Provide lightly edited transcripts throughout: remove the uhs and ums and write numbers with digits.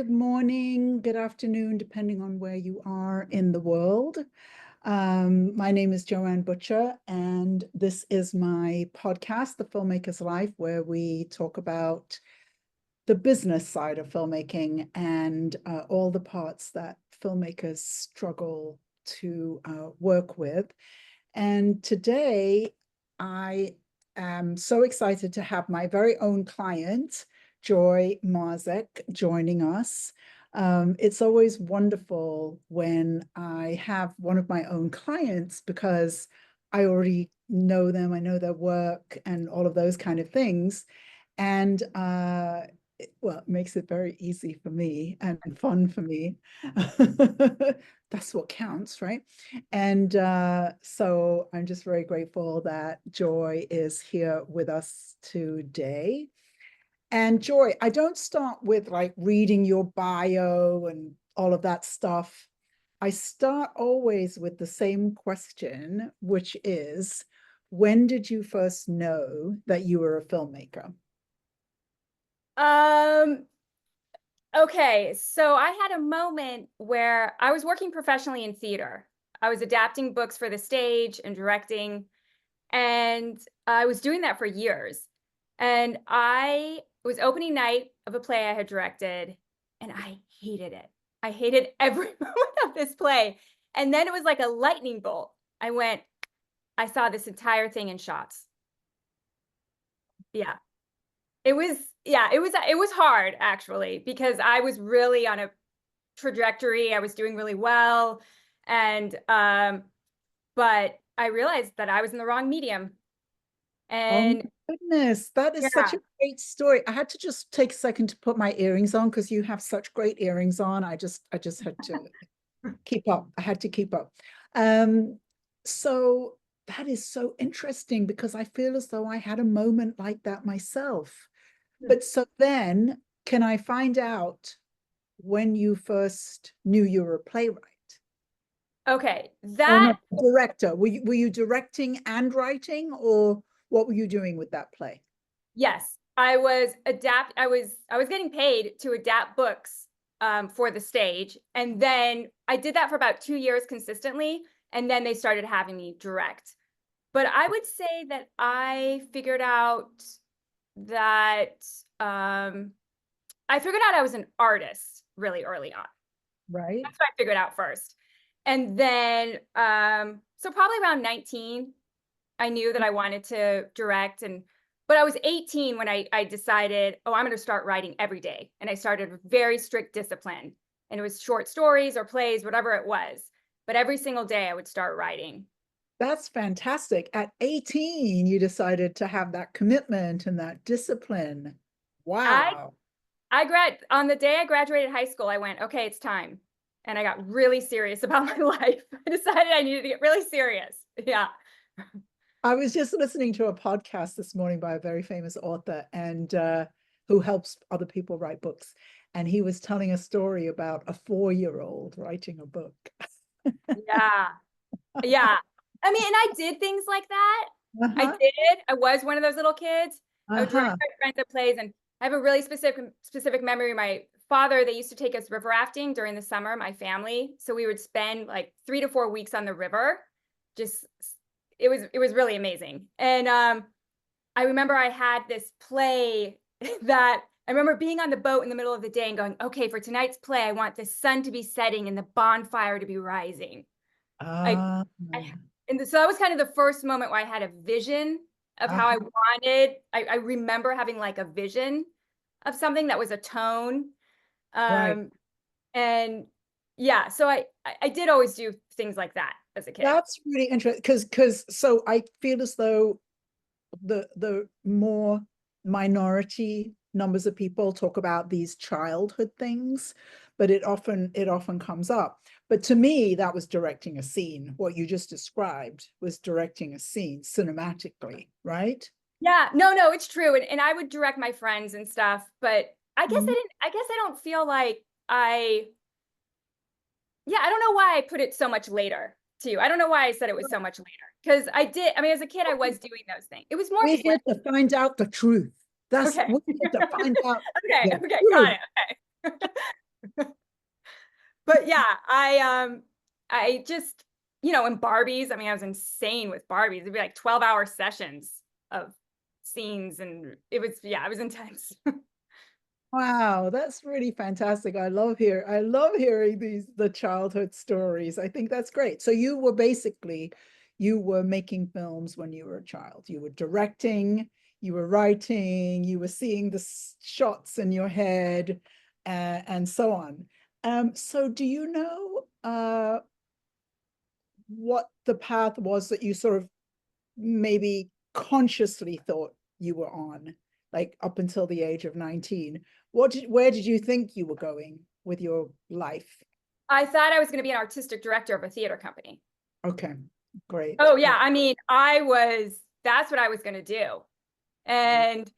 Good morning, good afternoon, depending on where you are in the world. My name is Joanne Butcher, and this is my podcast, The Filmmaker's Life, where we talk about the business side of filmmaking and all the parts that filmmakers struggle to work with. And today, I am so excited to have my very own client, Joy Marzec, joining us. It's always wonderful when I have one of my own clients because I already know them, I know their work and all of those kind of things. And well, it makes it very easy for me and fun for me. That's what counts, right? And so I'm just very grateful that Joy is here with us today. And Joy, I don't start with like reading your bio and all of that stuff. I start always with the same question, which is, when did you first know that you were a filmmaker? Um, okay, so I had a moment where I was working professionally in theater. I was adapting books for the stage and directing, and I was doing that for years. And it was opening night of a play I had directed, and I hated it. I hated every moment of this play. And then it was like a lightning bolt. I saw this entire thing in shots. Yeah. It was hard actually because I was really on a trajectory. I was doing really well, and but I realized that I was in the wrong medium. Oh my And goodness, that is such yeah. a great story. I had to just take a second to put my earrings on because you have such great earrings on. I just had to keep up. I had to keep up. Um, so that is so interesting because I feel as though I had a moment like that myself. But so then, can I find out when you first knew you were a playwright? Okay, Or that not director? Were you directing and writing, or what were you doing with that play? yes, I was getting paid to adapt books for the stage, and then I did that for about 2 years consistently, and then they started having me direct. But I would say that I figured out that I figured out I was an artist really early on. Right? That's what I figured out first. And then, so probably around 19, I knew that I wanted to direct, but I was 18 when I decided, oh, I'm going to start writing every day. And I started with very strict discipline. And it was short stories or plays, whatever it was. But every single day I would start writing. That's fantastic. At 18, you decided to have that commitment and that discipline. I Wow. on the day I graduated high school, I went, okay, it's time. And I got really serious about my life. I decided I needed to get really serious. Yeah. I was just listening to a podcast this morning by a very famous author and who helps other people write books. And he was telling a story about a 4-year-old writing a book. Yeah. Yeah. I mean, and I did things like that. I Uh-huh. did. I was one of those little kids. I would direct Uh-huh. my friends at plays, and I have a really specific memory. My father, they used to take us river rafting during the summer, my family. So we would spend like 3 to 4 weeks on the river. Just it was really amazing. And I remember I had this play that I remember being on the boat in the middle of the day and going, okay, for tonight's play, I want the sun to be setting and the bonfire to be rising. Like, Ah, I so that was kind of the first moment where I had a vision of how I uh-huh. wanted. I remember having like a vision of something that was a tone. Right. Um, and yeah, so I did always do things like that as a kid. That's really interesting because so I feel as though the more minority numbers of people talk about these childhood things, but it often comes up. But to me, that was directing a scene. What you just described was directing a scene cinematically, right? Yeah, no, it's true. And I would direct my friends and stuff, but Mhm. I guess I don't feel like yeah, I don't know why I put it so much later too. I don't know why I said it was so much later. Because I mean, as a kid, I was doing those things. It was more We're here flippant. to find out the truth. That's Okay. we're here to find out Okay, the okay, got truth. it, okay. yeah, I just, in Barbies, I mean, I was insane with Barbies. It'd be like 12-hour sessions of scenes, and it was intense. Wow, that's really fantastic. I love hearing the childhood stories. I think that's great. So you were making films when you were a child. You were directing, you were writing, you were seeing the shots in your head, and so on. So do you know what the path was that you sort of maybe consciously thought you were on, like up until the age of 19? Where did you think you were going with your life? I thought I was going to be an artistic director of a theater company. Okay, great. Oh yeah, I mean, that's what I was going to do. And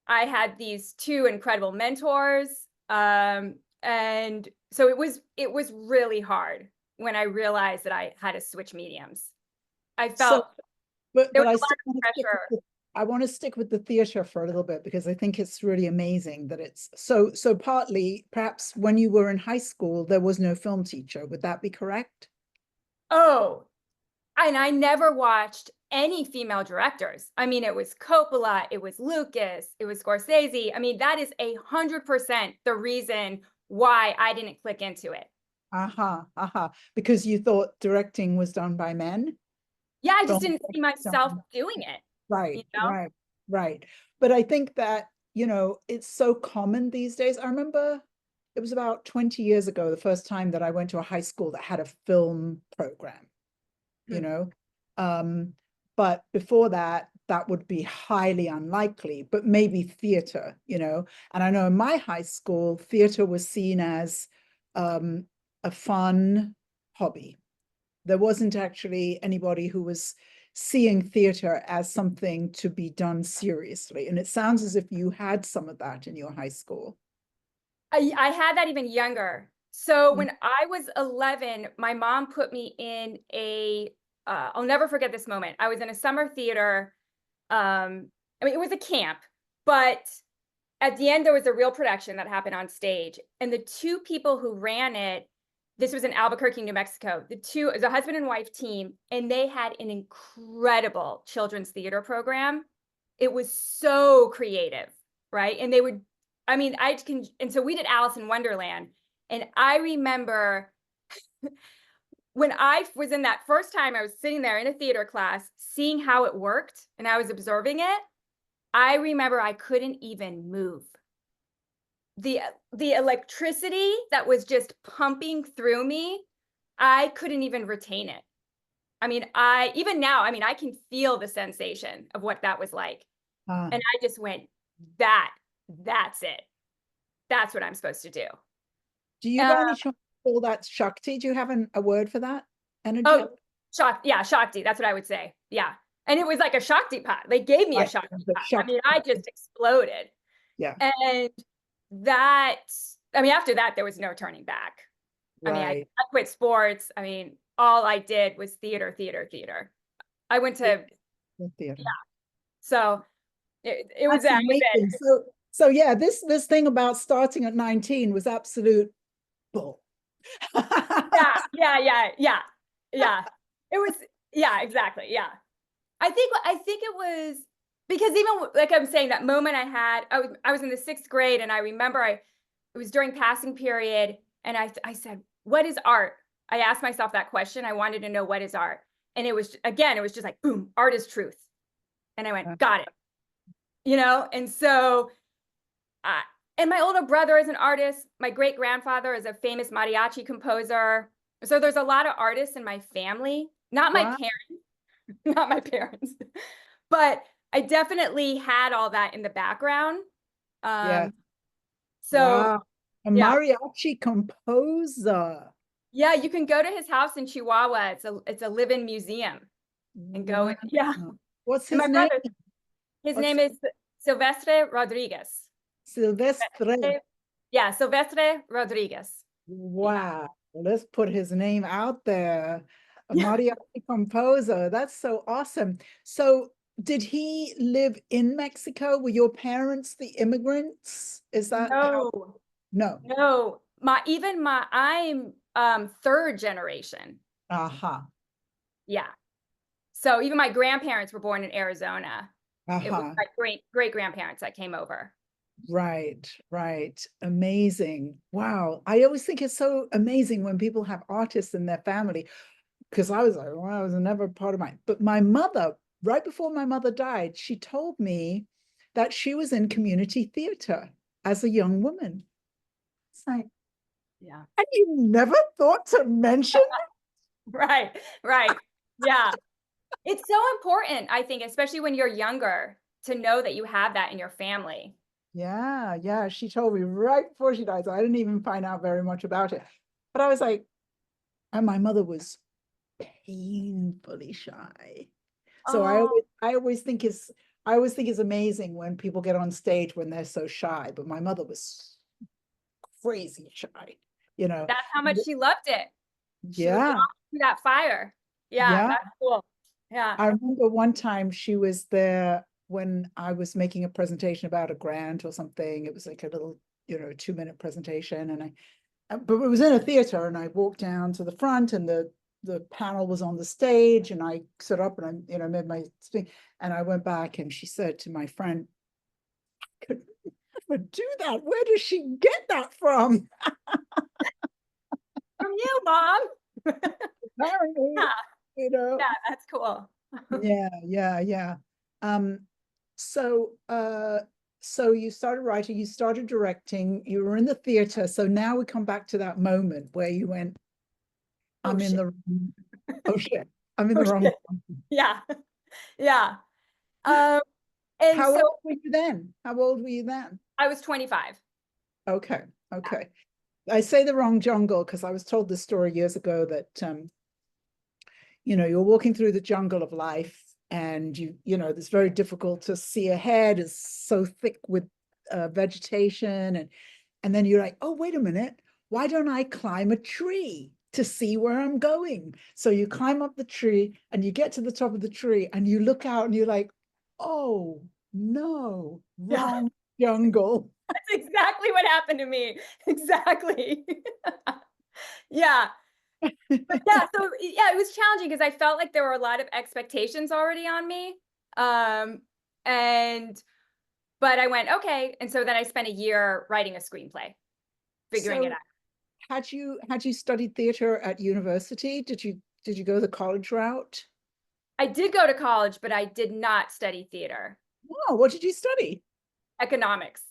I had these two incredible mentors. And so it was really hard when I realized that I had to switch mediums. I So, felt there but was I a still lot of want to stick with pressure. I want to stick with the theater for a little bit because I think it's really amazing that it's so partly perhaps when you were in high school, there was no film teacher. Would that be correct? Oh, and I never watched any female directors. I mean, it was Coppola, it was Lucas, it was Scorsese. I mean, that is 100% the reason why I didn't click into it. Aha, aha. Because you thought directing was done by men? Yeah, I just Film didn't see myself directing. doing it, you Right, know? right, right. But I think that, it's so common these days. I remember it was about 20 years ago, the first time that I went to a high school that had a film program, you Hmm. know. Um, but before that, that would be highly unlikely, but maybe theater, And I know in my high school, theater was seen as a fun hobby. There wasn't actually anybody who was seeing theater as something to be done seriously. And it sounds as if you had some of that in your high school. I had that even younger. So Mm. when I was 11, my mom put me in I'll never forget this moment. I was in a summer theater. I mean, it was a camp, but at the end, there was a real production that happened on stage. And the two people who ran it, this was in Albuquerque, New Mexico. It was a husband and wife team, and they had an incredible children's theater program. It was so creative, right? And they would, I mean, and so we did Alice in Wonderland. And I remember when I was in that first time, I was sitting there in a theater class, seeing how it worked, and I was observing it. I remember I couldn't even move. The electricity that was just pumping through me, I couldn't even retain it. I mean, even now, I mean, I can feel the sensation of what that was like. Ah. And I just went, that's it. That's what I'm supposed to do. Do you Uh, by any chance call that Shakti? Do you have a word for that energy? oh, Shakti. That's what I would say. Yeah. And it was like a Shakti pot. They gave me a Right, Shakti the pot. I Shakti. mean, I just exploded. Yeah, And that, I mean, after that, there was no turning back. I mean, I right. quit sports. I mean, all I did was theater, theater, theater. I went to, The theater. yeah. So That's that was amazing. it. So yeah, this thing about starting at 19 was absolute bull. Yeah. It was, yeah, exactly. Yeah. I think it was because even like I'm saying, that moment I was in the 6th grade, and I remember it was during passing period, and I said, what is art? I asked myself that question. I wanted to know, what is art? And it was just like, boom, art is truth. And I went, got it. And so I, and my older brother is an artist. My great grandfather is a famous mariachi composer. So there's a lot of artists in my family, not my Wow. parents, not my parents, but I definitely had all that in the background. Yeah. So Wow. A yeah, mariachi composer. yeah, you can go to his house in Chihuahua. It's a live-in museum and go. Wow. Yeah, What's and my his name? brother, his What's name is Silvestre Rodriguez. Silvestre? Yeah, Silvestre Rodriguez. Yeah. Wow. Let's put his name out there. A Yeah. mariachi composer. That's so awesome. So did he live in Mexico? Were your parents the immigrants? Is that how? No, No. no. I'm third generation. Uh-huh. Yeah. So even my grandparents were born in Arizona. It was Uh-huh. my great grandparents that came over. Right, right. Amazing. Wow. I always think it's so amazing when people have artists in their family, because I was like, well, I was never part of mine. But my mother, right before my mother died, she told me that she was in community theater as a young woman. It's like, Yeah. and you never thought to mention? Right. Right. Yeah. It's so important, I think, especially when you're younger, to know that you have that in your family. Yeah, yeah. She told me right before she died. So I didn't even find out very much about it. But I was like, and my mother was painfully shy. So Oh, I always think it's amazing when people get on stage when they're so shy. But my mother was crazy shy, you know. that's how much she loved it. She was Yeah, lost to that fire. Yeah, yeah. that's cool. Yeah. I remember one time she was there when I was making a presentation about a grant or something. It was like a little, 2-minute presentation, and but it was in a theater, and I walked down to the front, and the panel was on the stage, and I stood up and I, made my speech, and I went back, and she said to my friend, "I could never do that. Where does she get that from?" From you, mom. Apparently, Yeah, you know. yeah, that's cool. Yeah, yeah, yeah. Um, so so you started writing, you started directing, you were in the theater. So now we come back to that moment where you went, Oh I'm in shit. the oh shit, I'm in Oh the wrong shit. one. Yeah. Yeah. Um, and How so old were you then? How old were you then? I was 25. Okay, okay. I say the wrong jungle because I was told this story years ago that you're walking through the jungle of life, and it's very difficult to see ahead. It's so thick with vegetation, and then you're like, oh, wait a minute, why don't I climb a tree to see where I'm going? So you climb up the tree, and you get to the top of the tree, and you look out, and you're like, oh no, Yeah. wrong jungle. That's exactly what happened to me. Exactly. Yeah. But yeah, so yeah, it was challenging because I felt like there were a lot of expectations already on me. Um, and but I went, okay. And so then I spent a year writing a screenplay, figuring it So out. had you studied theater at university? Did you go the college route? I did go to college, but I did not study theater, Oh, what did you study? economics.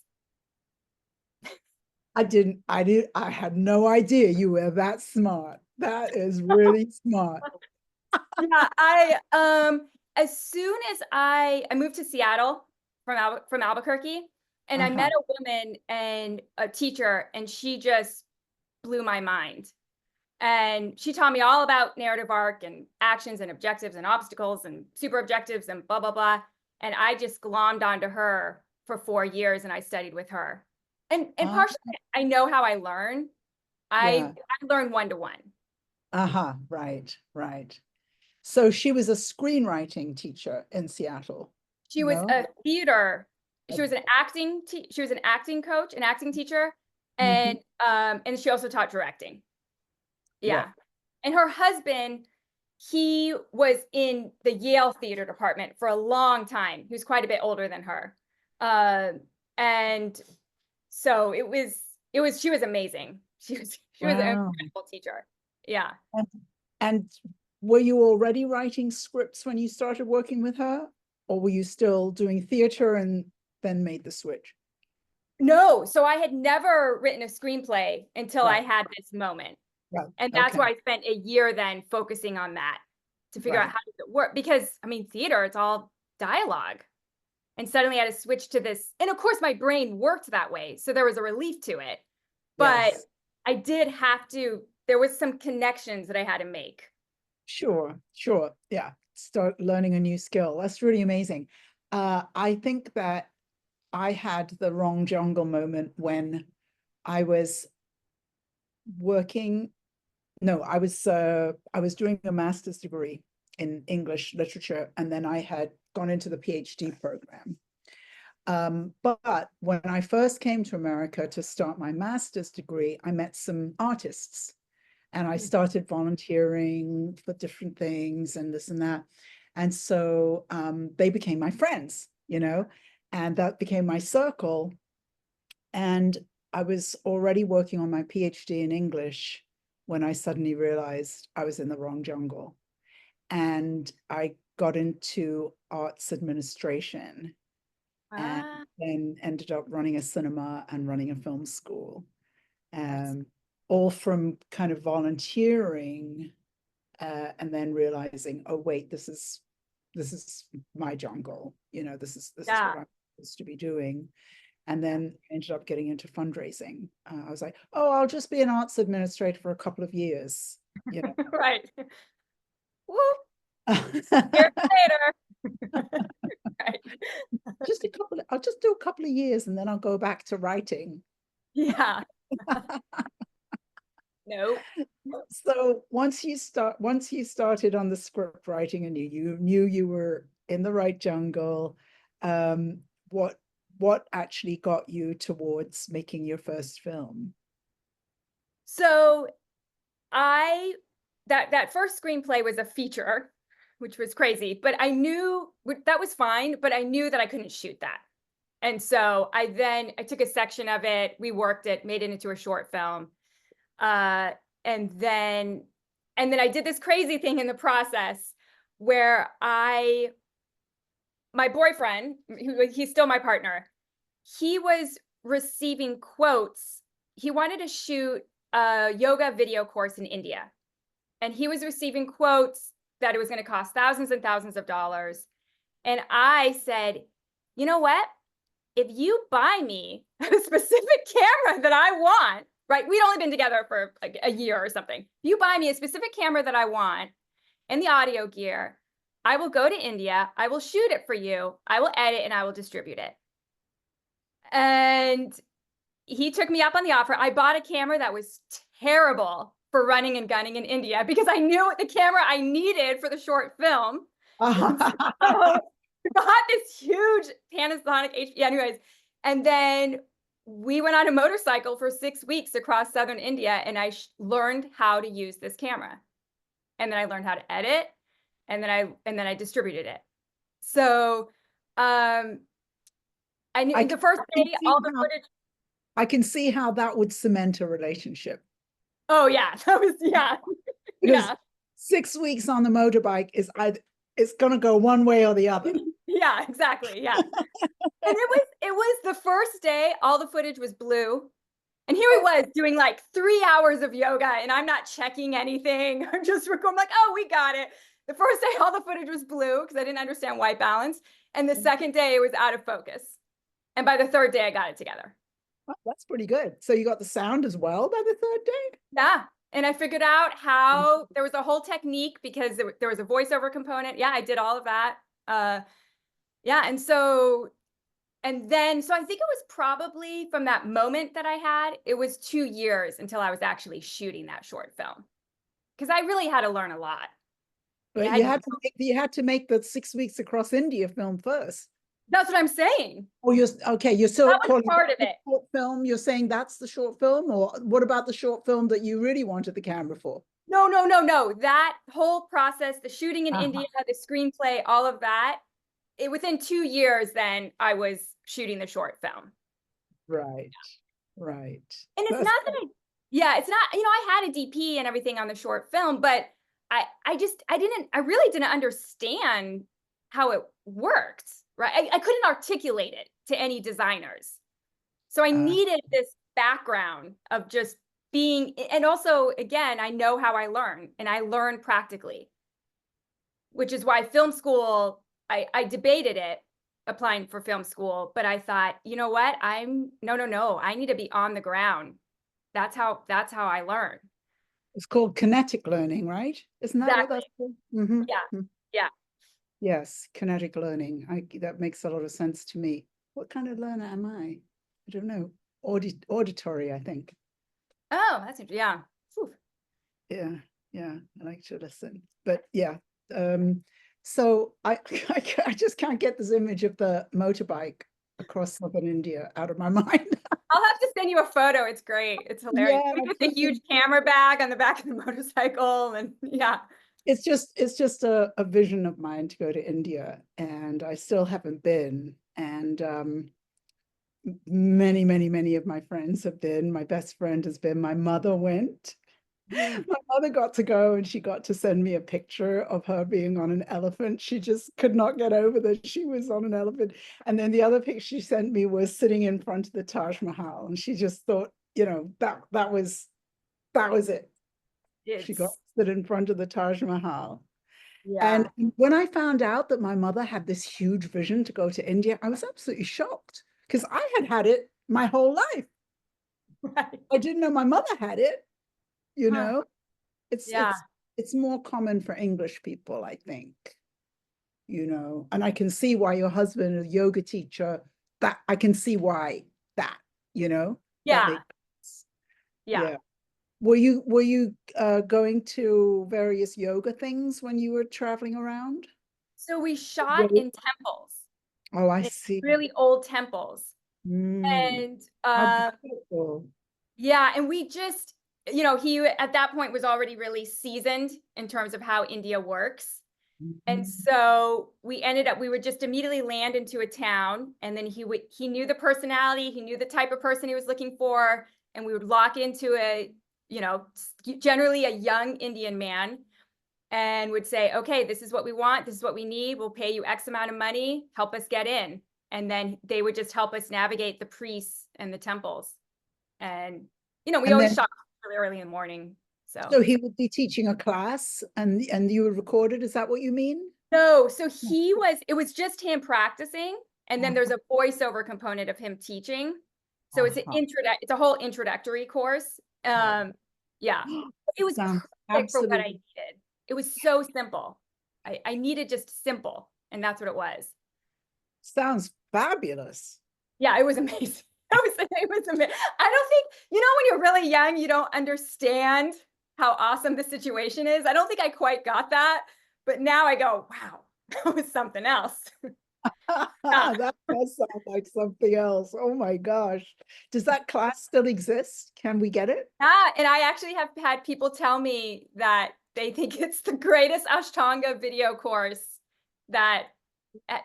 I had no idea you were that smart. That is really smart. Yeah, as soon as I moved to Seattle from Albuquerque, and I met Uh-huh. a woman and a teacher, and she just blew my mind. And she taught me all about narrative arc and actions and objectives and obstacles and super objectives and blah blah blah. And I just glommed onto her for 4 years, and I studied with her. And Uh, partially, I know how I learn. yeah. I learn one to one. Uh-huh. Right, right. So she was a screenwriting teacher in Seattle. She was No? a theater. Uh, She was an acting coach, an acting teacher, mhm. and she also taught directing. Right. Yeah. And her husband, he was in the Yale theater department for a long time. He was quite a bit older than her. Uh, and so she was amazing. She was an Wow. incredible teacher. Yeah. And, and were you already writing scripts when you started working with her? Or were you still doing theater and then made the switch? No, so I had never written a screenplay until I Right. had this moment. Right. And that's Okay. why I spent a year then focusing on that to figure out Right. how does it work. Because I mean, theater, it's all dialogue. And suddenly I had to switch to this. And of course, my brain worked that way. So there was a relief to it. But Yes. I did have to, there was some connections that I had to make. Sure, sure. Yeah. Start learning a new skill. That's really amazing. I think that I had the wrong jungle moment when I was working. No, I was doing a master's degree in English literature, and then I had gone into the PhD program. But when I first came to America to start my master's degree, I met some artists and I started volunteering for different things and this and that. And so they became my friends, you know, and that became my circle. And I was already working on my PhD in English when I suddenly realized I was in the wrong jungle. And I got into arts administration and Ah, then ended up running a cinema and running a film school. that's All from kind of volunteering and then realizing, oh wait, this is my jungle. You know, this is yeah. what I'm supposed to be doing. And then ended up getting into fundraising. I was like, oh, I'll just be an arts administrator for a couple of years. You Right. Woo, know, years later. Right. I'll just do a couple of years and then I'll go back to writing. Yeah. Nope. So once you started on the script writing and you knew you were in the right jungle, um, what actually got you towards making your first film? So I that first screenplay was a feature, which was crazy, but I knew that was fine, but I knew that I couldn't shoot that. And so I took a section of it, we worked it, made it into a short film. Uh, and then I did this crazy thing in the process where my boyfriend, he's still my partner, he was receiving quotes. He wanted to shoot a yoga video course in India, and he was receiving quotes that it was going to cost thousands and thousands of dollars. And I said, you know what? If you buy me a specific camera that I want, right? We'd only been together for like a year or something. If you buy me a specific camera that I want and the audio gear, I will go to India. I will shoot it for you. I will edit and I will distribute it. And he took me up on the offer. I bought a camera that was terrible for running and gunning in India because I knew the camera I needed for the short film. And so I got this huge Panasonic HP. Anyways, and then we went on a motorcycle for 6 weeks across southern India, and I learned how to use this camera. And then I learned how to edit, and then I distributed it. So I knew the first day all the footage. I can see how that would cement a relationship. Oh yeah, that was yeah. Because Yeah. 6 weeks on the motorbike is it's gonna go one way or the other. Yeah, exactly. Yeah. And it was the first day, all the footage was blue. And here he was doing like 3 hours of yoga, and I'm not checking anything. I'm just recording, like, oh, we got it. The first day, all the footage was blue because I didn't understand white balance. And the second day, it was out of focus. And by the third day, I got it together. Well, that's pretty good. So you got the sound as well by the third day? Yeah. And I figured out how there was a whole technique because there was a voiceover component. Yeah, I did all of that. Yeah. So I think it was probably from that moment that I had, it was 2 years until I was actually shooting that short film. Because I really had to learn a lot. But you had to make the 6 weeks across India film first. That's what I'm saying. Oh, you're still That was calling part of the it. short film. You're saying that's the short film, or what about the short film that you really wanted the camera for? No. That whole process, the shooting in India, the screenplay, all of that, within 2 years, then I was shooting the short film. Right. And it's not that it's not, I had a DP and everything on the short film, but I really didn't understand how it worked, right? I couldn't articulate it to any designers. So I needed this background of just being, and also, again, I know how I learn, and I learn practically, which is why film school, I debated it, applying for film school, but I thought, you know what? No, I need to be on the ground. That's how I learn. It's called kinetic learning, right? Isn't that what Exactly. that's called? Mm-hmm. Yeah. Yes, kinetic learning. That makes a lot of sense to me. What kind of learner am I? I don't know. Auditory, I think. Oh, that's interesting. Yeah. Whew. Yeah. I like to listen. But yeah. So I just can't get this image of the motorbike. across southern India out of my mind. I'll have to send you a photo. It's great. It's hilarious. Yeah, With a huge camera bag on the back of the motorcycle, and yeah. it's just a vision of mine to go to India, and I still haven't been. And many of my friends have been. My best friend has been. My mother went. My mother got to go, and she got to send me a picture of her being on an elephant. She just could not get over that she was on an elephant. And then the other picture she sent me was sitting in front of the Taj Mahal, and she just thought, that was it. She got It's, to sit in front of the Taj Mahal. yeah. And when I found out that my mother had this huge vision to go to India, I was absolutely shocked because I had had it my whole life. Right. I didn't know my mother had it, you Huh. know. It's Yeah. it's it's more common for English people, I think, and I can see why your husband, a yoga teacher, that I can see why that, that Yeah. makes sense. Yeah. Yeah. Were you going to various yoga things when you were traveling around? So we shot Really? in temples, Oh, I in see. really old temples. Mm, And how beautiful. yeah, and we just, he at that point was already really seasoned in terms of how India works. And Mhm. so we would just immediately land into a town, and then he knew the personality, he knew the type of person he was looking for, and we would lock into generally a young Indian man, and would say, okay, this is what we want, this is what we need, we'll pay you X amount of money, help us get in. And then they would just help us navigate the priests and the temples. And, we And always then, shop really early in the morning. So so he would be teaching a class and you would record it. Is that what you mean? no, so it was just him practicing. And then there's Uh-huh. a voiceover component of him teaching. So Uh-huh. it's a whole introductory course. Yeah, it was Sounds perfect for what I absolutely needed. It was so simple. I needed just simple, and that's what it was. sounds fabulous. Yeah, it was amazing. It was amazing. I don't think, when you're really young, you don't understand how awesome the situation is. I don't think I quite got that, but now I go, wow, that was something else. Yeah. That does sound like something else. Oh my gosh. Does that class still exist? Can we get it? Yeah, and I actually have had people tell me that they think it's the greatest Ashtanga video course that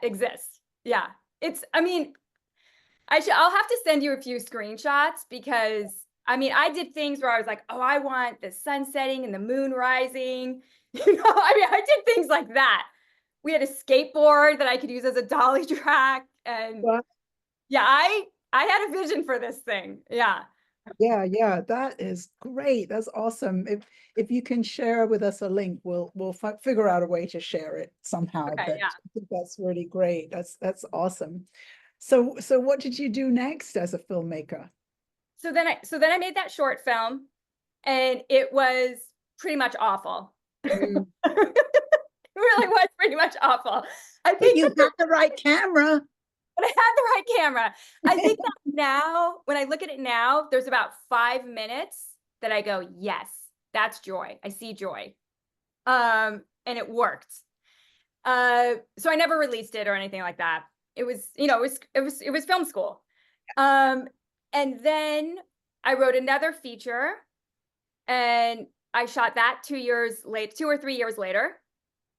exists. Yeah. I mean, I'll have to send you a few screenshots because I did things where I was like, oh, I want the sun setting and the moon rising. I did things like that. We had a skateboard that I could use as a dolly track. And Well, yeah, I had a vision for this thing. Yeah. yeah, that is great. That's awesome. If you can share with us a link, we'll figure out a way to share it somehow. Okay. But Yeah. I think that's really great. That's awesome. So what did you do next as a filmmaker? So then I made that short film, and it was pretty much awful. Mm. It really was pretty much awful. I But think you that had the right camera. but I had the right camera. I think that now, when I look at it now, there's about 5 minutes that I go, yes, that's joy. I see joy. And it worked. So I never released it or anything like that. It was, it was film school. Um, and then I wrote another feature, and I shot that 2 or 3 years later.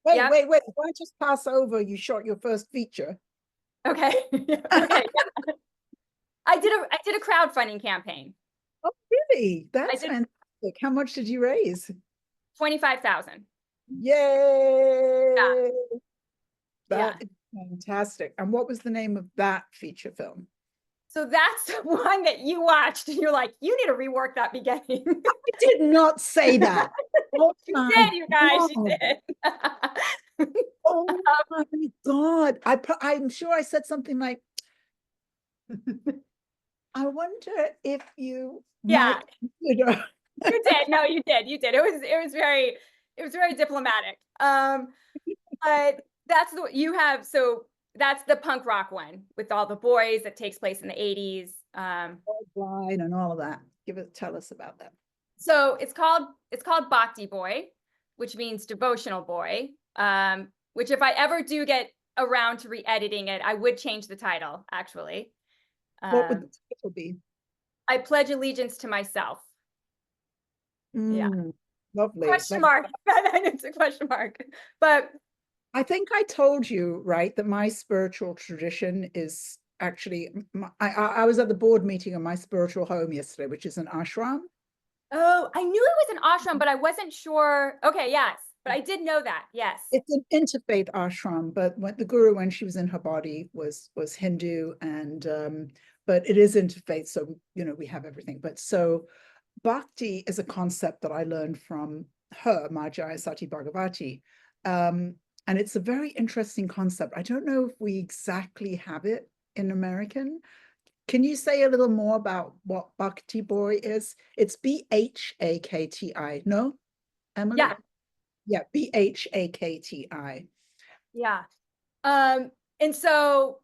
Wait, Yep. wait, wait. Why just pass over? You shot your first feature. Okay. Okay. I did a crowdfunding campaign. Oh, really? I That's did fantastic. How much did you raise? 25,000. Yeah. Yay! Yeah. That is fantastic. And what was the name of that feature film? So that's the one that you watched, and you're like, you need to rework that beginning. I did not say that. Oh You my did, you guys, you God. did. Oh my God. I'm sure I said something like, I wonder if you Yeah, might consider. you did. No, you did. You did. It was very diplomatic. But that's the punk rock one with all the boys that takes place in the 80s. Line and all of that. Tell us about that. So it's called Bhakti Boy, which means devotional boy. Which if I ever do get around to re-editing it, I would change the title, actually. What would Um, the title be? I pledge allegiance to myself. Yeah. Lovely. Question mark. It's a question mark. But I think I told you, right, that my spiritual tradition is actually, I was at the board meeting of my spiritual home yesterday, which is an ashram. oh, I knew it was an ashram, but I wasn't sure. Okay, yes. But I did know that. Yes. It's an interfaith ashram, but when the guru, when she was in her body, was Hindu, and but it is interfaith, so we have everything. But so bhakti is a concept that I learned from her, Majaya Sati Bhagavati. And it's a very interesting concept. I don't know if we exactly have it in American. Can you say a little more about what Bhakti Boy is? It's Bhakti. No, Emily? Yeah. Yeah, Bhakti. Yeah. And so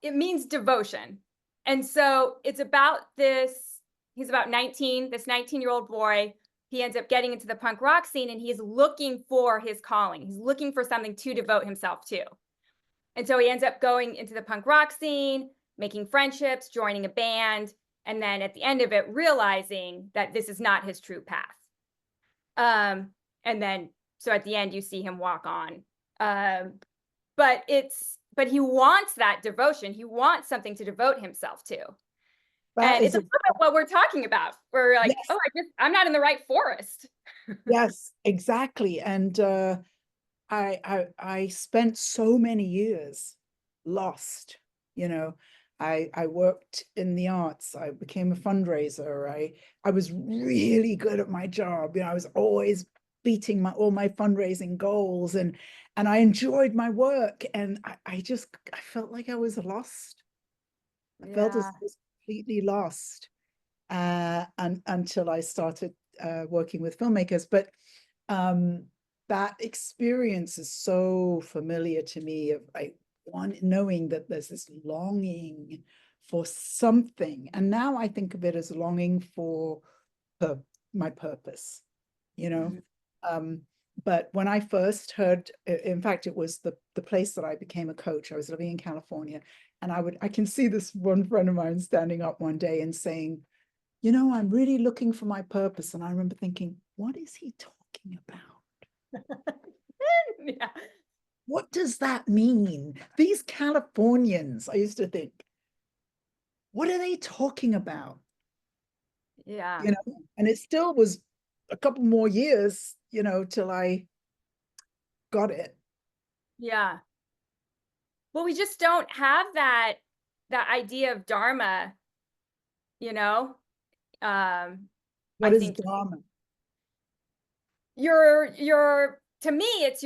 it means devotion. And so it's about he's about 19, this 19-year-old boy. He ends up getting into the punk rock scene and he's looking for his calling. He's looking for something to devote himself to. And so he ends up going into the punk rock scene, making friendships, joining a band, and then at the end of it, realizing that this is not his true path. And then, so at the end, you see him walk on. But he wants that devotion. He wants something to devote himself to. That And it's is a little bit what we're talking about. We're like, yes, oh, I'm not in the right forest. yes, exactly. And I spent so many years lost. You know, I worked in the arts. I became a fundraiser. I was really good at my job. I was always beating all my fundraising goals, and I enjoyed my work. And I felt like I was lost. I felt as Yeah. I was completely lost until I started working with filmmakers. But that experience is so familiar to me of knowing that there's this longing for something. And now I think of it as longing for my purpose, you know. Mhm. But when I first heard, in fact, it was the place that I became a coach. I was living in California, and I can see this one friend of mine standing up one day and saying, I'm really looking for my purpose. And I remember thinking, what is he talking about? Yeah. What does that mean? These Californians, I used to think, what are they talking about? Yeah. And it still was a couple more years, till I got it. Yeah. Well, we just don't have that idea of dharma, you know? What I is think drama? your to me, it's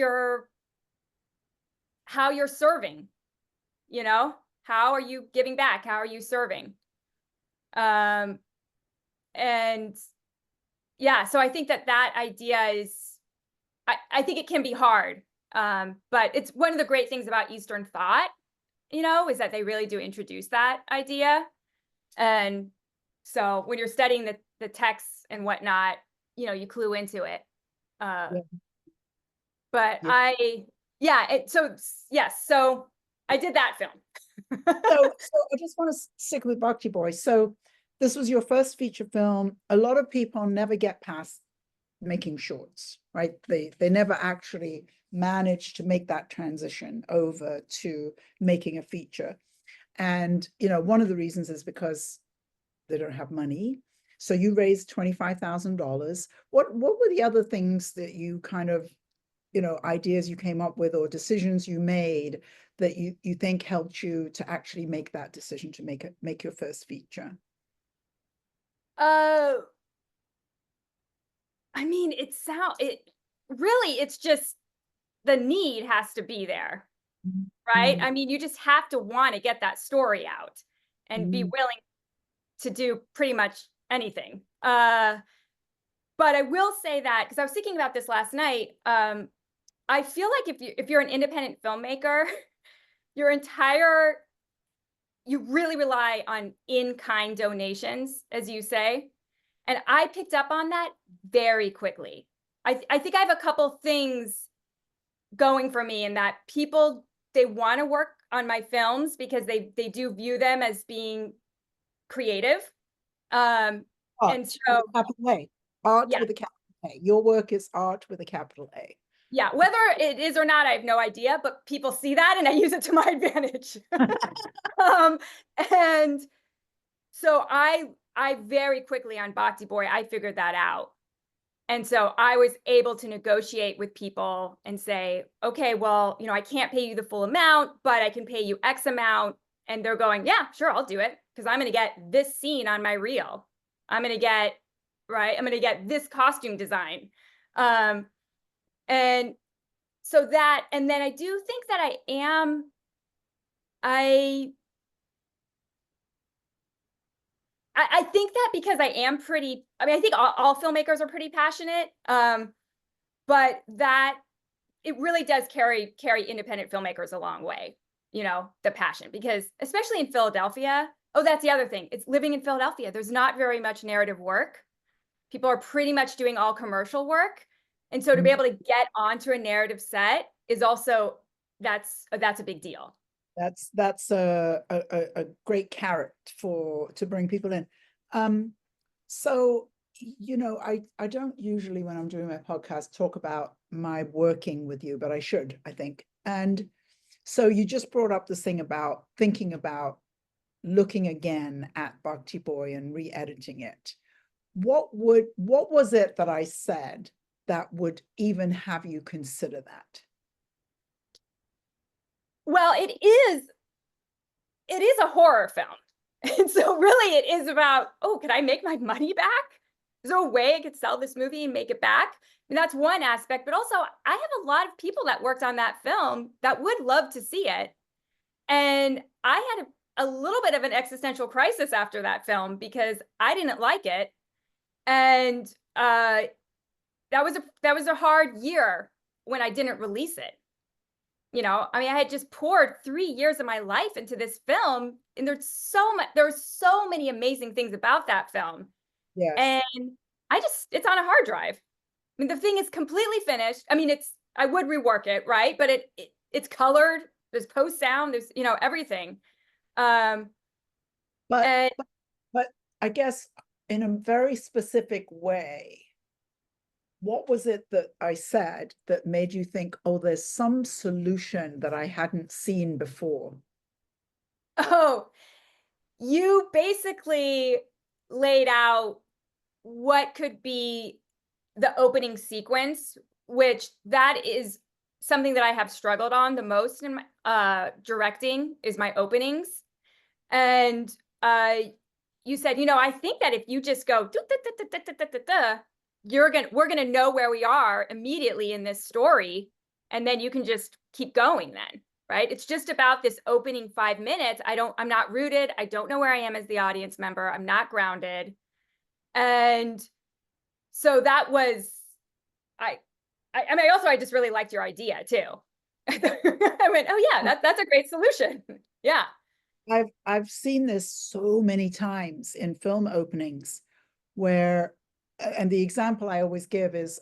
how you're serving, you know? How are you giving back? How are you serving? Um, and yeah, so I think that idea I think it can be hard. But it's one of the great things about Eastern thought, is that they really do introduce that idea. And so when you're studying the texts and whatnot, you clue into it. Uh, Yeah, but yeah. yes, so I did that film. So I just want to stick with Bhakti Boy. So this was your first feature film. A lot of people never get past making shorts, right? They never actually manage to make that transition over to making a feature. And one of the reasons is because they don't have money. So you raised $25,000. What were the other things that you kind of, ideas you came up with or decisions you made that you think helped you to actually make that decision to make your first feature? uh, I mean, it's just the need has to be there, right? Mm, I mean, you just have to want to get that story out and be mm, willing to do pretty much anything. But I will say that because I was thinking about this last night, I feel like if you're an independent filmmaker, your entire you really rely on in-kind donations, as you say. And I picked up on that very quickly. I think I have a couple things going for me in that people they want to work on my films because they do view them as being creative. Art And with so, a capital A. Art yeah, with a capital A. Your work is art with a capital A. yeah, whether it is or not, I have no idea, but people see that and I use it to my advantage. um, and so I very quickly on Bhakti Boy, I figured that out. And so I was able to negotiate with people and say, okay, well, I can't pay you the full amount, but I can pay you X amount. And they're going, yeah, sure, I'll do it because I'm going to get this scene on my reel. I'm going to get, right, I'm going to get this costume design. And so that, and then I do think that I think that because I am pretty, I mean, I think all filmmakers are pretty passionate, but that it really does carry independent filmmakers a long way, the passion, because especially in Philadelphia, oh, that's the other thing. It's living in Philadelphia. There's not very much narrative work. People are pretty much doing all commercial work. And so to be able to get onto a narrative set is also, that's a big deal. That's a great carrot to bring people in. So I don't usually, when I'm doing my podcast, talk about my working with you, but I should, I think. And so you just brought up this thing about thinking about looking again at Bhakti Boy and re-editing it. What was it that I said that would even have you consider that? Well, it is a horror film. And so really it is about, oh, could I make my money back? Is there a way I could sell this movie and make it back? And that's one aspect, but also I have a lot of people that worked on that film that would love to see it. And I had a little bit of an existential crisis after that film because I didn't like it. And that was a hard year when I didn't release it. I mean, I had just poured 3 years of my life into this film, and there's so many amazing things about that film. Yes. And it's on a hard drive. I mean, the thing is completely finished. I mean, I would rework it, right? But it's colored, there's post sound, there's, everything. Um, But and but I guess in a very specific way, what was it that I said that made you think, oh, there's some solution that I hadn't seen before? oh, you basically laid out what could be the opening sequence, which that is something that I have struggled on the most in my directing is my openings. And you said, I think that if you just go, we're gonna know where we are immediately in this story, and then you can just keep going then, right? It's just about this opening 5 minutes. I'm not rooted. I don't know where I am as the audience member. I'm not grounded. And so that was, I mean, also, I just really liked your idea too. I went, oh yeah, that's a great solution. Yeah. I've seen this so many times in film openings where, and the example I always give is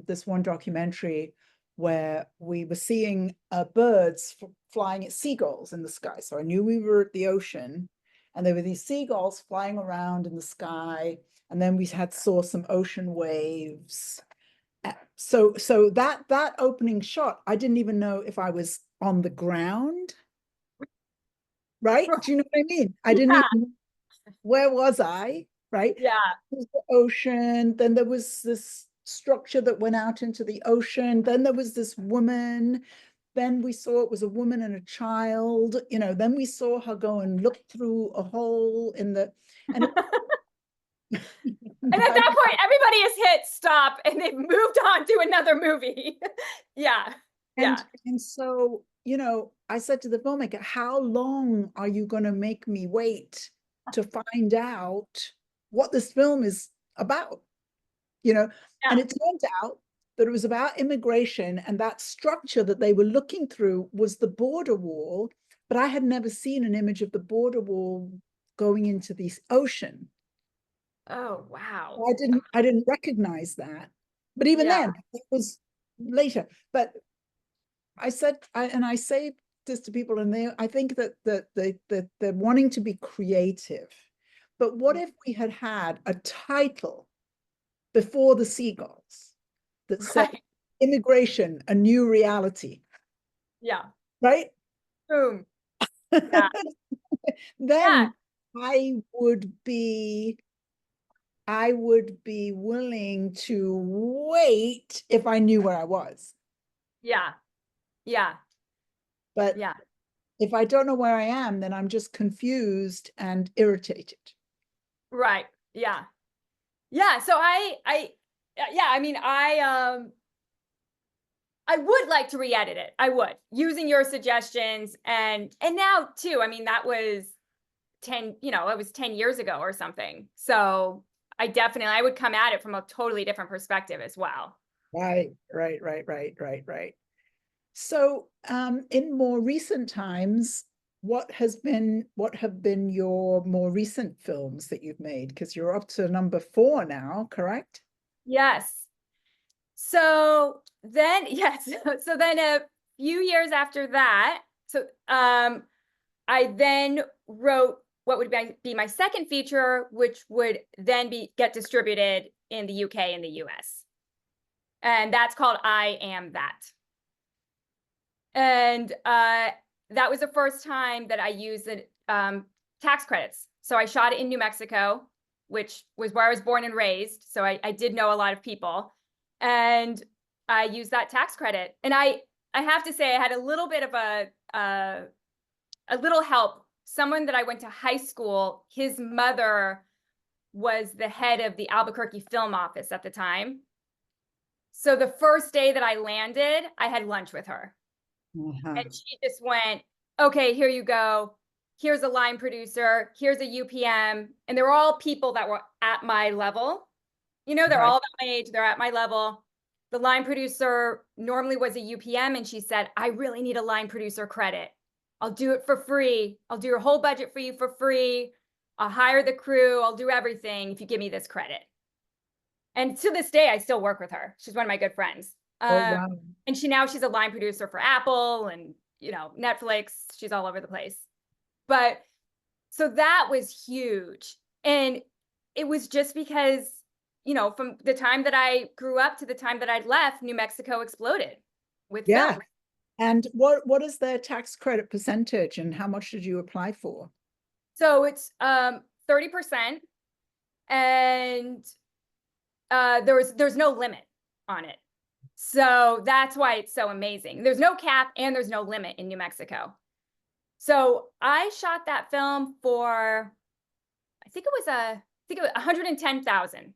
this one documentary where we were seeing birds flying at seagulls in the sky. So I knew we were at the ocean, and there were these seagulls flying around in the sky, and then we saw some ocean waves. So that opening shot, I didn't even know if I was on the ground, right? Do you know what I mean? I didn't Yeah. even, where was I, right? Yeah. There was the ocean, then there was this structure that went out into the ocean, then there was this woman, then we saw it was a woman and a child, then we saw her go and look through a hole in the, and it, And at that point, everybody has hit stop and they've moved on to another movie. Yeah. Yeah. and so, I said to the filmmaker, how long are you going to make me wait to find out what this film is about? And Yeah. it turned out that it was about immigration, and that structure that they were looking through was the border wall, but I had never seen an image of the border wall going into the ocean. Oh, wow. I didn't recognize that. But even Yeah. then, it was later. But I said, I say this to people, and I think that they're wanting to be creative. But what if we had had a title before the seagulls that said Right. immigration, a new reality, Yeah. right? Boom. Yeah. Yeah. Then I would be willing to wait if I knew where I was. Yeah. Yeah. But Yeah. if I don't know where I am, then I'm just confused and irritated. Right. Yeah. Yeah. So yeah, I mean, I would like to re-edit it. I would, using your suggestions, and now too, I mean, that was 10, it was 10 years ago or something. So I would come at it from a totally different perspective as well. Right. So, in more recent times, what have been your more recent films that you've made? Because you're up to number 4 now, correct? Yes. So then, yes. So then a few years after that, I then wrote what would be my second feature, which would then get distributed in the UK and the US. And that's called I Am That. And that was the first time that I used the tax credits. So I shot it in New Mexico, which was where I was born and raised. So I did know a lot of people. And I used that tax credit. And I have to say, I had a little bit of a little help. Someone that I went to high school, his mother was the head of the Albuquerque film office at the time. So the first day that I landed, I had lunch with her. Uh-huh. And she just went, okay, here you go. Here's a line producer. Here's a UPM. And they're all people that were at my level. They're Right. all about my age. They're at my level. The line producer normally was a UPM. And she said, I really need a line producer credit. I'll do it for free. I'll do your whole budget for you for free. I'll hire the crew. I'll do everything if you give me this credit. And to this day, I still work with her. She's one of my good friends. Oh, wow. And she's a line producer for Apple and, Netflix. She's all over the place. But so that was huge. And it was just because, from the time that I grew up to the time that I'd left, New Mexico exploded with Yeah. film. And what is their tax credit percentage and how much did you apply for? So it's 30%, and there's no limit on it. So that's why it's so amazing. There's no cap and there's no limit in New Mexico. So I shot that film for, I think it was 110,000.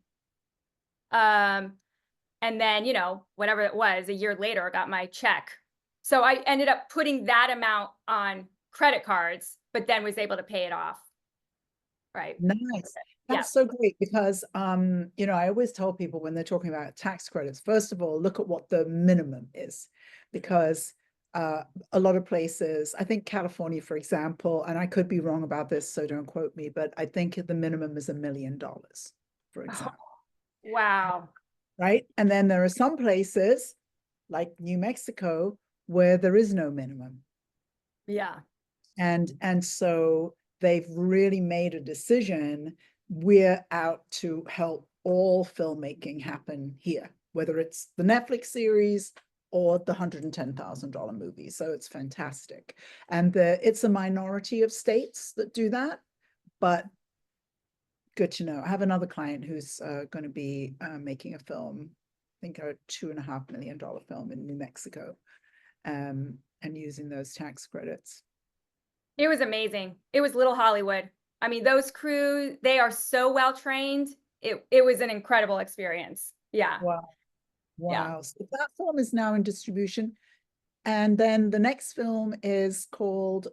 And then, whatever it was, a year later, I got my check. So I ended up putting that amount on credit cards, but then was able to pay it off. Right. Nice. Yeah. That's so great because I always tell people when they're talking about tax credits, first of all, look at what the minimum is, because a lot of places, I think California, for example, and I could be wrong about this, so don't quote me, but I think the minimum is $1 million, for example. Wow. Right? And then there are some places like New Mexico where there is no minimum. Yeah. And so they've really made a decision. We're out to help all filmmaking happen here, whether it's the Netflix series or the $110,000 movie. So it's fantastic. And it's a minority of states that do that, but good to know. I have another client who's going to be making a film, I think a $2.5 million film in New Mexico, and using those tax credits. It was amazing. It was Little Hollywood. I mean, those crews, they are so well trained. It was an incredible experience. Yeah. Wow. Yeah. Wow. So that film is now in distribution. And then the next film is called.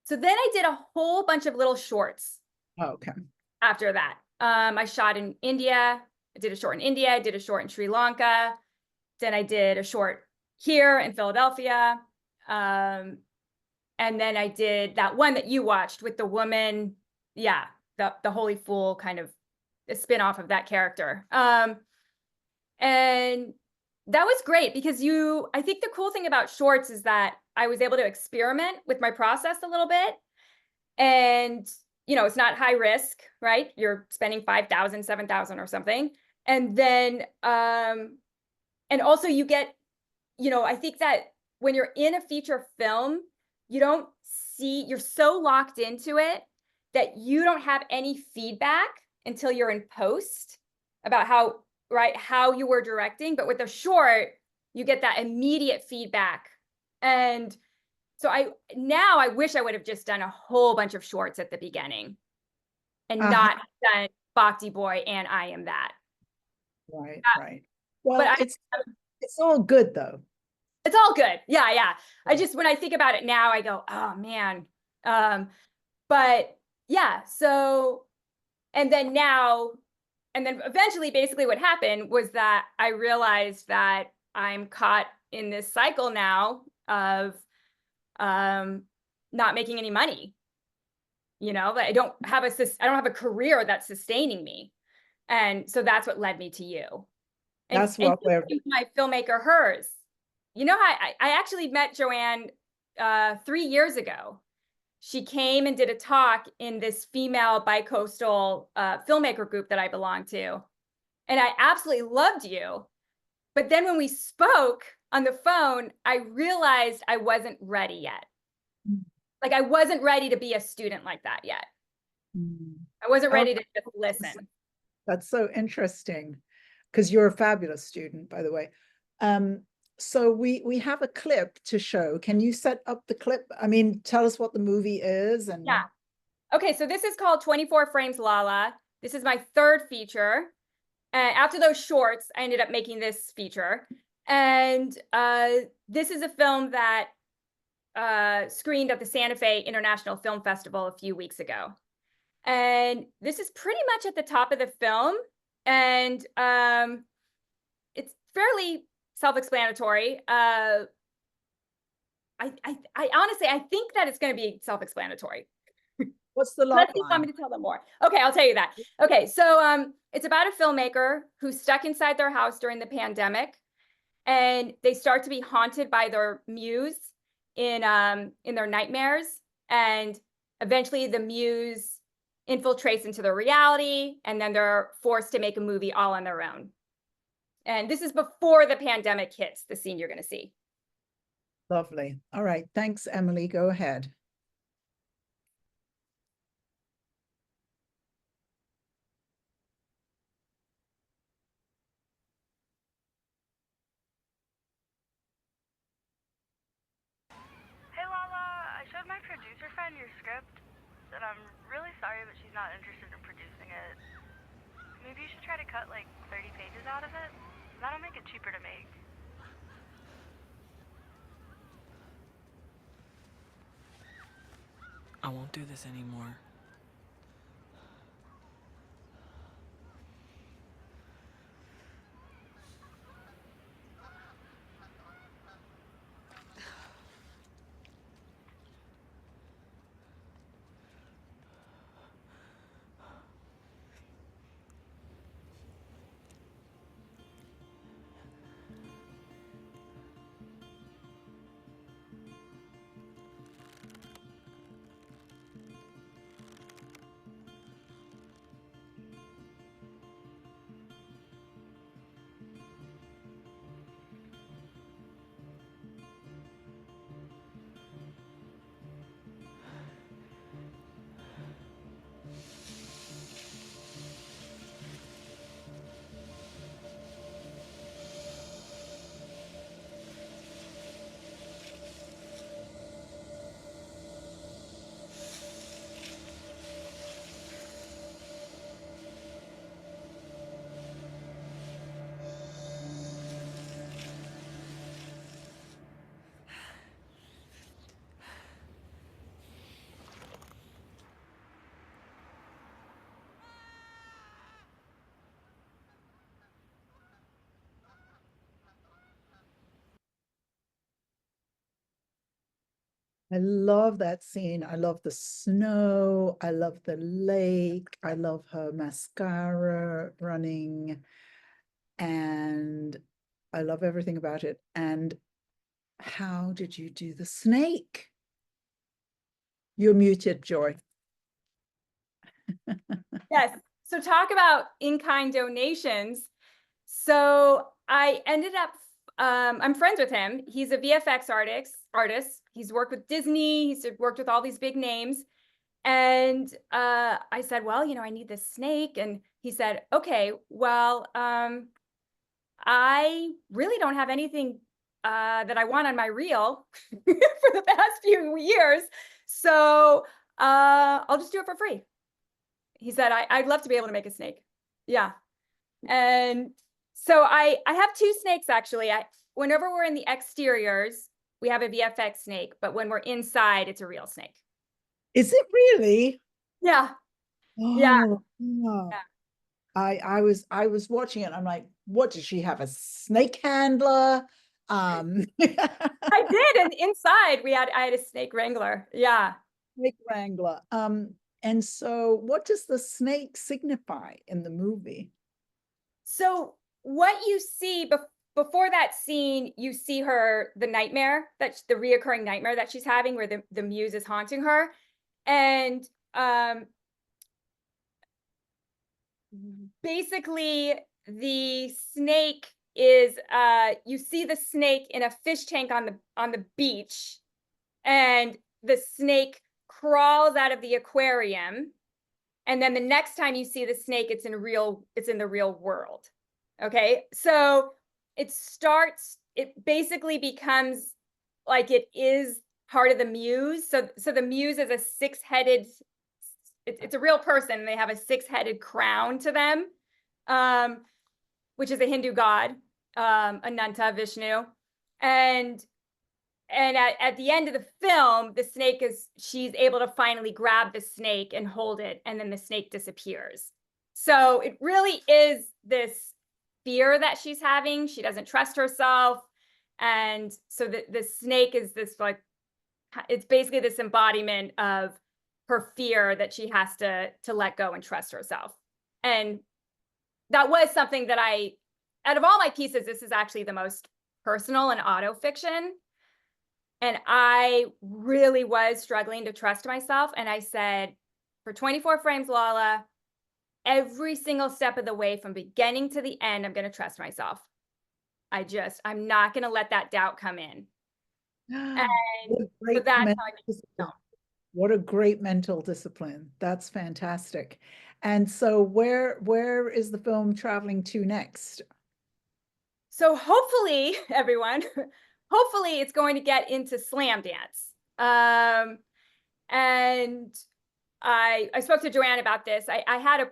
So then I did a whole bunch of little shorts Oh, okay. after that. I shot in India. I did a short in India. I did a short in Sri Lanka. Then I did a short here in Philadelphia. And then I did that one that you watched with the woman. Yeah, the Holy Fool, kind of a spin-off of that character. And that was great because I think the cool thing about shorts is that I was able to experiment with my process a little bit. And, it's not high risk, right? You're spending 5,000, 7,000 or something. And then, and also you get, I think that when you're in a feature film, you're so locked into it that you don't have any feedback until you're in post about how you were directing. But with a short, you get that immediate feedback. And so I wish I would have just done a whole bunch of shorts at the beginning and Uh-huh. not done Bhakti Boy and I Am That. Right, Uh, right. But Well, it's all good though. it's all good. Yeah, yeah. When I think about it now, I go, oh man. But yeah, so and then eventually basically what happened was that I realized that I'm caught in this cycle now of not making any money. That I don't have a career that's sustaining me. And so that's what led me to you. And That's what you we're became my filmmaker hers. I actually met Joanne 3 years ago. She came and did a talk in this female bicoastal filmmaker group that I belong to. And I absolutely loved you. But then when we spoke on the phone, I realized I wasn't ready yet. Like I wasn't ready to be a student like that yet. I wasn't ready to just listen. That's so interesting because you're a fabulous student, by the way. So we have a clip to show. Can you set up the clip? I mean, tell us what the movie is and Yeah. Okay, so this is called 24 Frames Lalla. This is my third feature. And after those shorts, I ended up making this feature. And this is a film that screened at the Santa Fe International Film Festival a few weeks ago. And this is pretty much at the top of the film. And it's fairly self-explanatory. I honestly, I think that it's going to be self-explanatory. what's the Unless log you want line? me to tell them more. Okay, I'll tell you that. Okay, so it's about a filmmaker who's stuck inside their house during the pandemic, and they start to be haunted by their muse in their nightmares, and eventually the muse infiltrates into their reality, and then they're forced to make a movie all on their own. And this is before the pandemic hits, the scene you're going to see. Lovely. All right. Thanks, Emily. Go ahead. Hey Lala, I showed my producer friend your script, and I'm really sorry, but she's not interested in producing it. Maybe you should try to cut like 30 pages out of it. That'll make it cheaper to make. I won't do this anymore. I love that scene. I love the snow. I love the lake. I love her mascara running. And I love everything about it. And how did you do the snake? You're muted, Joy. Yes. So talk about in-kind donations. So I ended up, I'm friends with him. He's a VFX artist. He's worked with Disney. He's worked with all these big names. And I said, well, you know, I need this snake. And he said, okay, well, I really don't have anything that I want on my reel for the past few years. So I'll just do it for free. He said, I'd love to be able to make a snake. Yeah. And so I have two snakes, actually. Whenever we're in the exteriors, we have a VFX snake, but when we're inside, it's a real snake. Is it really? Yeah. Yeah. Oh, yeah. I was watching it. I'm like, what does she have? A snake handler? I did. And inside I had a snake wrangler. Yeah. Snake wrangler. And so what does the snake signify in the movie? So what you see before that scene, you see the nightmare, the reoccurring nightmare that she's having, where the muse is haunting her. And basically the snake is, you see the snake in a fish tank on the beach, and the snake crawls out of the aquarium. And then the next time you see the snake, it's in the real world. Okay. So it basically becomes like it is part of the muse. So the muse is a six-headed, it's a real person, and they have a six-headed crown to them, which is a Hindu god, Ananta, Vishnu. And at the end of the film, she's able to finally grab the snake and hold it, and then the snake disappears. So it really is this fear that she's having. She doesn't trust herself. And so the snake is it's basically this embodiment of her fear that she has to let go and trust herself. And that was something that out of all my pieces, this is actually the most personal and auto fiction. And I really was struggling to trust myself. And I said, for 24 Frames Lalla, every single step of the way from beginning to the end, I'm going to trust myself. I'm not going to let that doubt come in. And so that's how I made the film. What a great mental discipline. That's fantastic. And so where is the film traveling to next? So hopefully, everyone, hopefully it's going to get into Slam Dance. And I spoke to Joanne about this. I had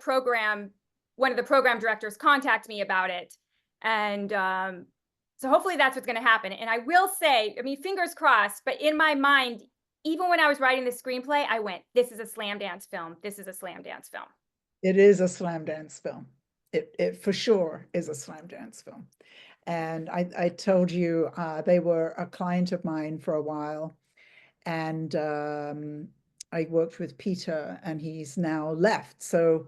one of the program directors contact me about it. And so hopefully that's what's going to happen. And I will say, I mean, fingers crossed, but in my mind, even when I was writing the screenplay, I went, this is a Slam Dance film. This is a Slam Dance film. It is a Slam Dance film. It for sure is a Slam Dance film. And I told you, they were a client of mine for a while. And I worked with Peter, and he's now left. So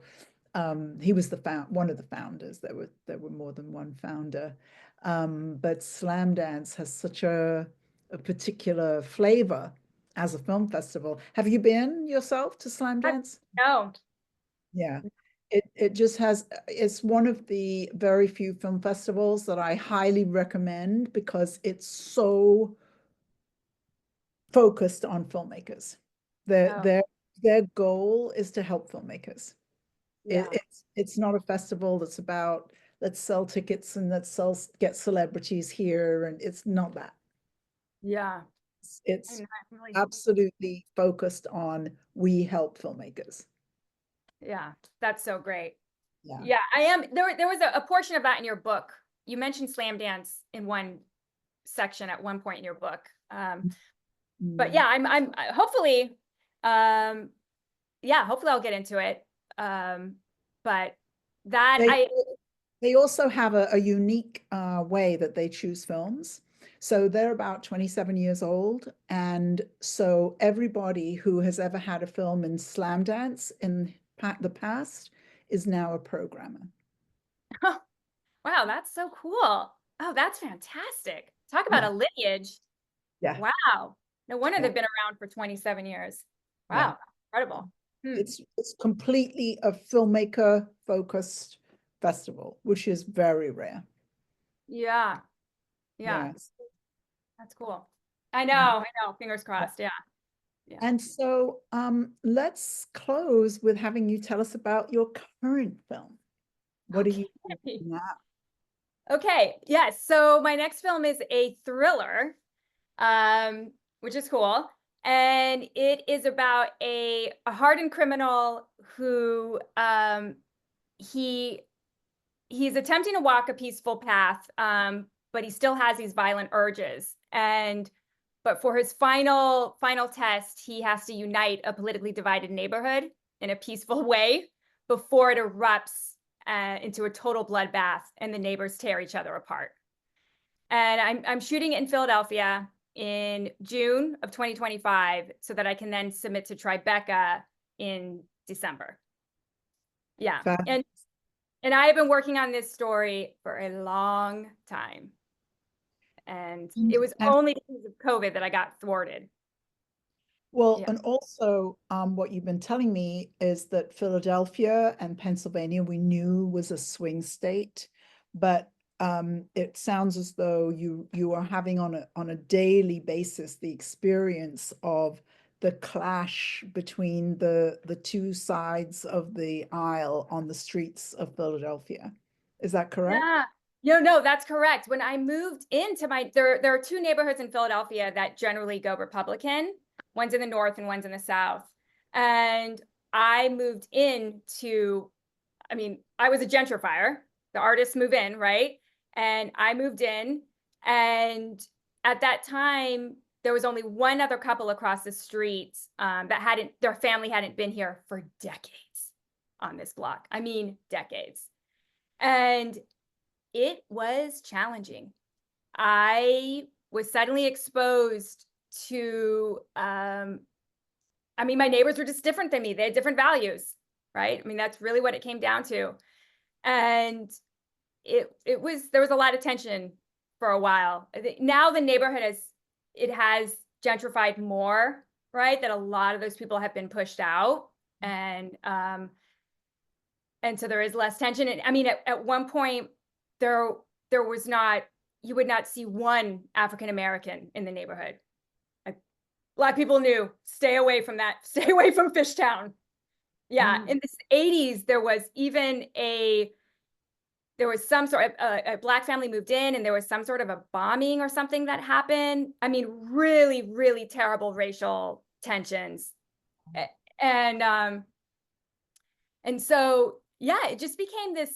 he was one of the founders. There were more than one founder. But Slam Dance has such a particular flavor as a film festival. Have you been yourself to Slam Dance? No. Yeah. It just has, it's one of the very few film festivals that I highly recommend because it's so focused on filmmakers. Their goal is to help filmmakers. Yeah. It's not a festival that's about let's sell tickets and get celebrities here, and it's not that. Yeah. It's absolutely focused on we help filmmakers. Yeah, that's so great. Yeah. Yeah, I am. There was a portion of that in your book. You mentioned Slam Dance in one section at one point in your book. But yeah, I'm hopefully, hopefully I'll get into it. But they also have a unique way that they choose films. So they're about 27 years old. And so everybody who has ever had a film in Slam Dance in the past is now a programmer. Wow, that's so cool. Oh, that's fantastic. Talk about a lineage. Yeah. Wow. No wonder Yeah. they've been around for 27 years. Yeah. Wow. Incredible. It's completely a filmmaker focused festival, which is very rare. Yeah. Yeah. Yes. That's cool. I know. Fingers crossed. Yeah. And so let's close with having you tell us about your current film. What are you doing now? Okay. Yes. So my next film is a thriller, which is cool. And it is about a hardened criminal who he's attempting to walk a peaceful path, but he still has these violent urges. But for his final test, he has to unite a politically divided neighborhood in a peaceful way before it erupts into a total bloodbath and the neighbors tear each other apart. And I'm shooting it in Philadelphia in June of 2025 so that I can then submit to Tribeca in December. Yeah. And I have been working on this story for a long time. And it was only because of COVID that I got thwarted. Well, and also what you've been telling me is that Philadelphia and Pennsylvania we knew was a swing state, but it sounds as though you are having on a daily basis the experience of the clash between the two sides of the aisle on the streets of Philadelphia. Is that correct? Yeah. No, that's correct. When I moved into there are two neighborhoods in Philadelphia that generally go Republican. One's in the north and one's in the south. And I moved into, I was a gentrifier. The artists move in, right? And I moved in. And at that time, there was only one other couple across the street their family hadn't been here for decades on this block. Decades. And it was challenging. I was suddenly exposed to, my neighbors were just different than me. They had different values, right? That's really what it came down to. And there was a lot of tension for a while. Now the neighborhood has gentrified more, right? That a lot of those people have been pushed out. And so there is less tension. And at one point there was not, you would not see one African-American in the neighborhood. Black people knew, stay away from that, stay away from Fishtown. Yeah. In the 80s, there was some sort of a Black family moved in and there was some sort of a bombing or something that happened. Really, really terrible racial tensions. And so, yeah, it just became this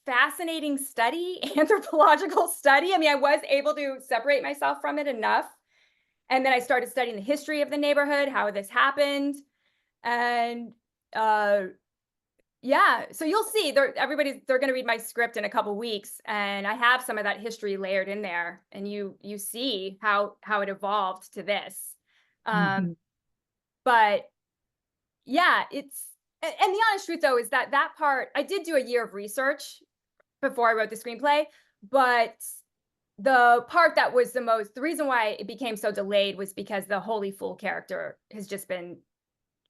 fascinating study, anthropological study. I was able to separate myself from it enough. And then I started studying the history of the neighborhood, how this happened. And yeah, so you'll see they're going to read my script in a couple weeks. And I have some of that history layered in there. And you see how it evolved to this. But yeah, and the honest truth though, is that part, I did do a year of research before I wrote the screenplay, but the part that was the reason why it became so delayed was because the Holy Fool character has just been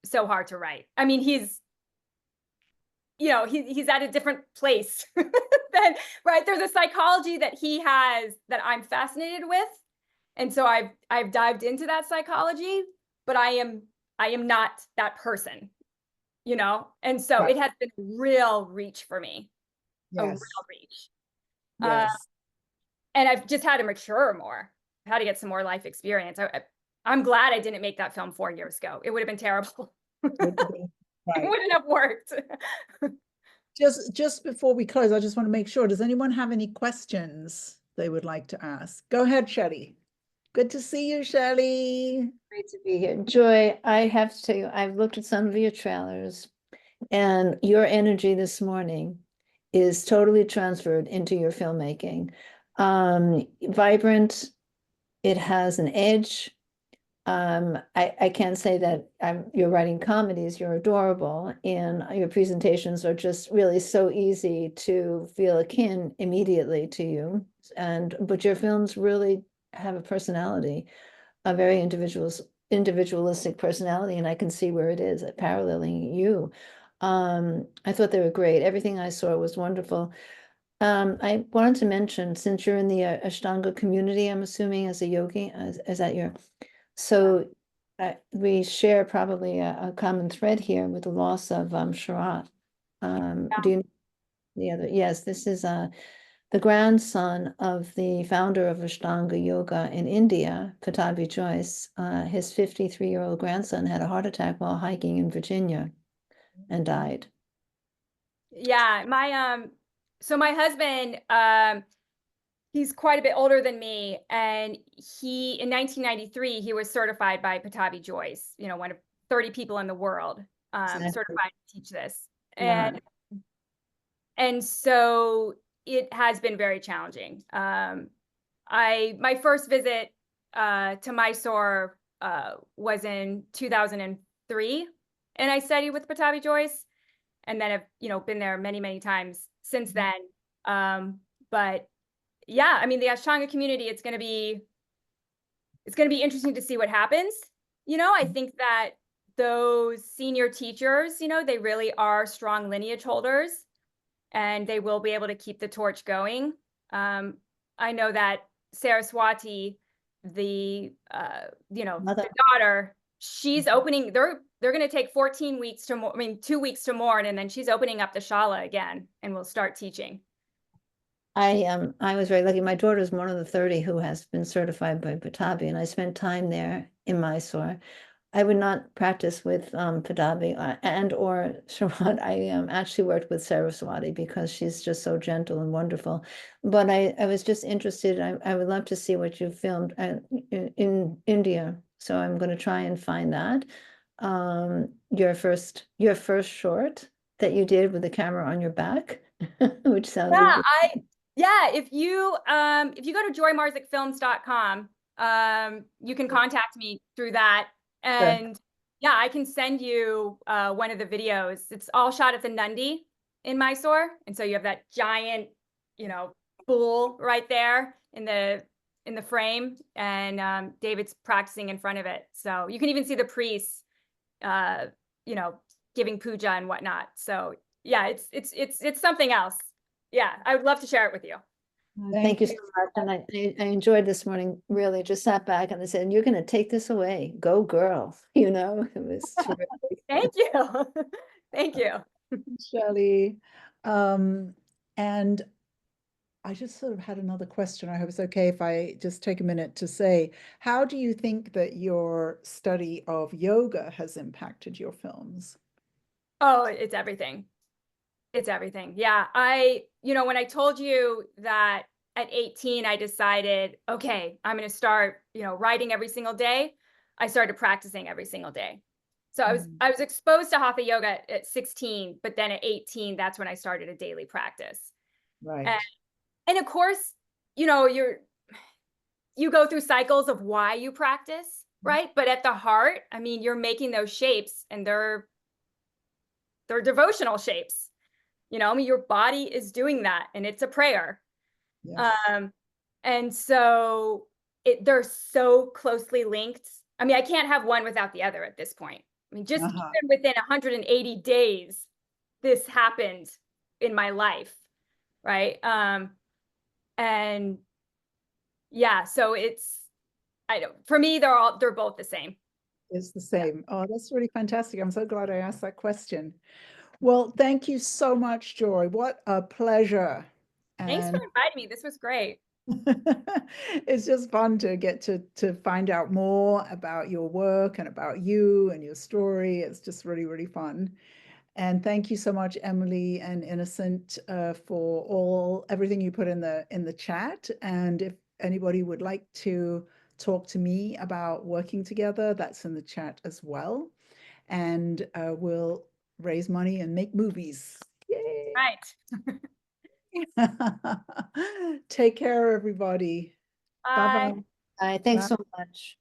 so hard to write. He's at a different place than, right? There's a psychology that he has that I'm fascinated with. And so I've dived into that psychology, but I am not that person, And so it has been a real reach for me. Yes. A real reach. Yes. And I've just had to mature more, had to get some more life experience. I'm glad I didn't make that film 4 years ago. It would have been terrible. It wouldn't have worked. Just before we close, I just want to make sure, does anyone have any questions they would like to ask? Go ahead, Shelley. Good to see you, Shelley. Great to be here. Joy, I have to tell you, I've looked at some of your trailers and your energy this morning is totally transferred into your filmmaking. Vibrant, it has an edge. I can say that you're writing comedies, you're adorable, and your presentations are just really so easy to feel akin immediately to you. But your films really have a personality, a very individualistic personality, and I can see where it is paralleling you. I thought they were great. Everything I saw was wonderful. I wanted to mention, since you're in the Ashtanga community, I'm assuming as a yogi, is that your, so we share probably a common thread here with the loss of Sharat. Do you know the other? Yes, this is the grandson of the founder of Ashtanga Yoga in India, Pattabhi Jois. His 53-year-old grandson had a heart attack while hiking in Virginia and died. Yeah, so my husband, he's quite a bit older than me, and in 1993, he was certified by Pattabhi Jois, one of 30 people in the world, Exactly. certified to teach this. Yeah. And so it has been very challenging. My first visit to Mysore was in 2003, and I studied with Pattabhi Jois, and then have been there many, many times since then. But yeah, I mean, the Ashtanga community, it's going to be interesting to see what happens. I think that those senior teachers, they really are strong lineage holders, and they will be able to keep the torch going. I know that Saraswati, the daughter, she's opening, they're going to take 14 weeks to 2 weeks to mourn, and then she's opening up the Shala again, and we'll start teaching. I was very lucky. My daughter is one of the 30 who has been certified by Pattabhi, and I spent time there in Mysore. I would not practice with Pattabhi and or Sharat. I actually worked with Saraswati because she's just so gentle and wonderful. But I was just interested. I would love to see what you filmed in India. So I'm going to try and find that. Your first short that you did with the camera on your back, which sounded good. If you go to joymarzecfilms.com, you can contact me through that. And yeah, I can send you one of the videos. It's all shot at the Nandi in Mysore. And so you have that giant, bull right there in the frame, and David's practicing in front of it. So you can even see the priests, giving puja and whatnot. So yeah, it's something else. Yeah, I would love to share it with you. Thank you so much. And I enjoyed this morning, really just sat back and they said, you're going to take this away. Go girl. It was terrific. Thank you. Thank you. Shelley. And I just sort of had another question. I hope it's okay if I just take a minute to say, how do you think that your study of yoga has impacted your films? Oh, it's everything. It's everything. Yeah. When I told you that at 18, I decided, okay, I'm going to start, writing every single day. I started practicing every single day. So I was exposed to Hatha yoga at 16, but then at 18, that's when I started a daily practice. Right. And of course, you go through cycles of why you practice, right? But at the heart, I mean, you're making those shapes, and they're devotional shapes. Your body is doing that, and it's a prayer. Yes. And so they're so closely linked. I mean, I can't have one without the other at this point. I mean, just even within 180 days, this happened in my life, right? And yeah, so for me, they're both the same. It's the same. Oh, that's really fantastic. I'm so glad I asked that question. Well, thank you so much, Joy. What a pleasure. Thanks for inviting me. This was great. It's just fun to get to find out more about your work and about you and your story. It's just really, really fun. And thank you so much, Emily and Innocent, for everything you put in the chat. And if anybody would like to talk to me about working together, that's in the chat as well. And we'll raise money and make movies. Yay! Right. Take care, everybody. Bye. Thanks so much.